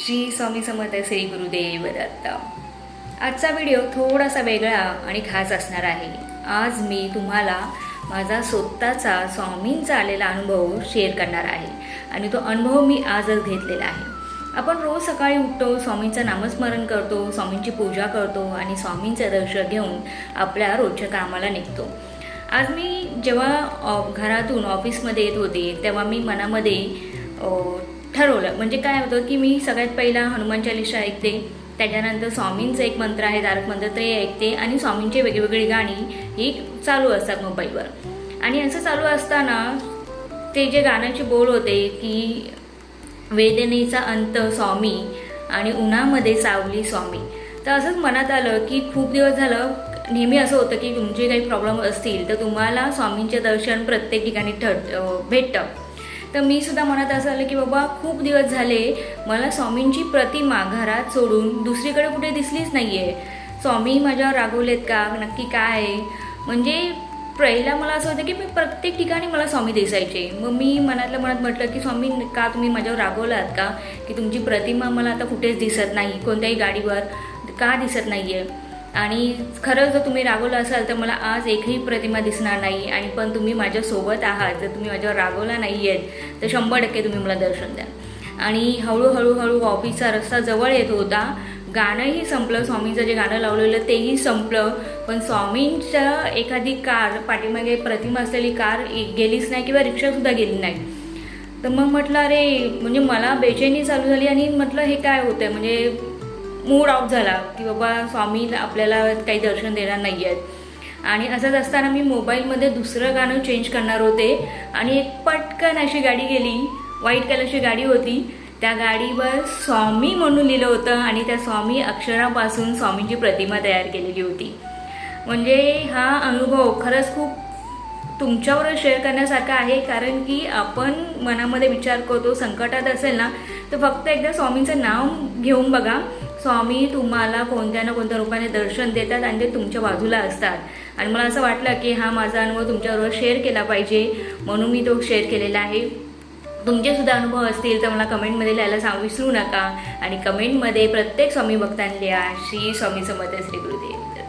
श्री स्वामी समर्थ श्री गुरुदेव दत्त। आजचा व्हिडिओ थोडासा वेगळा आणि खास असणार आहे। आज मी तुम्हाला माझा स्वतःचा स्वामींचा आलेला अनुभव शेअर करणार आहे आणि तो अनुभव मी आजच घेतलेला आहे। आपण रोज सकाळी उठतो, स्वामींचं नामस्मरण करतो, स्वामींची पूजा करतो आणि स्वामींचं दर्शन घेऊन आपल्या रोजच्या कामाला निघतो। आज मी जेव्हा घरातून ऑफिसमध्ये येत होते तेव्हा मी मनामध्ये ठरवलं, म्हणजे काय होतं की मी सगळ्यात पहिला हनुमान चालीसा ऐकते, त्याच्यानंतर स्वामींचं एक मंत्र आहे तारक मंत्र ते ऐकते आणि स्वामींची वेगवेगळी गाणी ही चालू असतात मोबाईलवर। आणि असं चालू असताना ते जे गाण्याचे बोल होते की वेदनेचा अंत स्वामी आणि उन्हामध्ये सावली स्वामी, तर असंच मनात आलं की खूप दिवस झालं नेहमी असं होतं की तुमचे काही प्रॉब्लेम असतील तर तुम्हाला स्वामींचे दर्शन प्रत्येक ठिकाणी भेटतं। तर मी सुद्धा मनात असं आलं की बाबा खूप दिवस झाले मला स्वामींची प्रतिमा घरात सोडून दुसरीकडे कुठे दिसलीच नाही आहे। स्वामी माझ्यावर रागवलेत का, नक्की काय? म्हणजे पहिला मला असं होतं की मी प्रत्येक ठिकाणी मला स्वामी दिसायचे। मग मी मनातल्या मनात म्हटलं की स्वामी का तुम्ही माझ्यावर रागवलात का, की तुमची प्रतिमा मला आता कुठेच दिसत नाही, कोणत्याही गाडीवर का दिसत नाही आहे? आणि खरंच जर तुम्ही रागवलं असाल तर मला आज एकही प्रतिमा दिसणार नाही, आणि पण तुम्ही माझ्यासोबत आहात, जर तुम्ही माझ्यावर रागवला नाही आहेत तर 100% तुम्ही मला दर्शन द्या। आणि हळूहळू ऑफिसचा रस्ता जवळ येत होता, गाणंही संपलं, स्वामींचं जे गाणं लावलेलं तेही संपलं, पण स्वामींच्या एखादी कार पाठीमागे प्रतिमा असलेली कार गेलीच नाही किंवा रिक्षासुद्धा गेली नाही। तर मग म्हटलं अरे, म्हणजे मला बेचैनी चालू झाली आणि म्हटलं हे काय होतं आहे, म्हणजे मूड ऑफ झाला की बाबा स्वामी आपल्याला काही दर्शन देणार नाही आहेत। आणि असंच असताना मी मोबाईलमध्ये दुसरं गाणं चेंज करणार होते आणि एक पटकन अशी गाडी गेली, व्हाईट कलरची गाडी होती, त्या गाडीवर स्वामी म्हणून लिहिलं होतं आणि त्या स्वामी अक्षरापासून स्वामींची प्रतिमा तयार केलेली होती। म्हणजे हा अनुभव खरंच खूप तुमच्यावर शेअर करण्यासारखा आहे, कारण की आपण मनामध्ये विचार करतो संकटात असेल ना तर फक्त एकदा स्वामींचं नाव घेऊन बघा, स्वामी तुम्हाला कोणत्या ना कोणत्या रूपाने दर्शन देतात आणि ते तुमच्या बाजूला असतात। आणि मला असं वाटलं की हा माझा अनुभव तुमच्याबरोबर शेअर केला पाहिजे, म्हणून मी तो शेअर केलेला आहे। तुमचेसुद्धा अनुभव असतील तर मला कमेंटमध्ये लिहायला विसरू नका, आणि कमेंटमध्ये प्रत्येक स्वामी भक्तांनी लिहा श्री स्वामी समर्थ श्री गुरुदेव।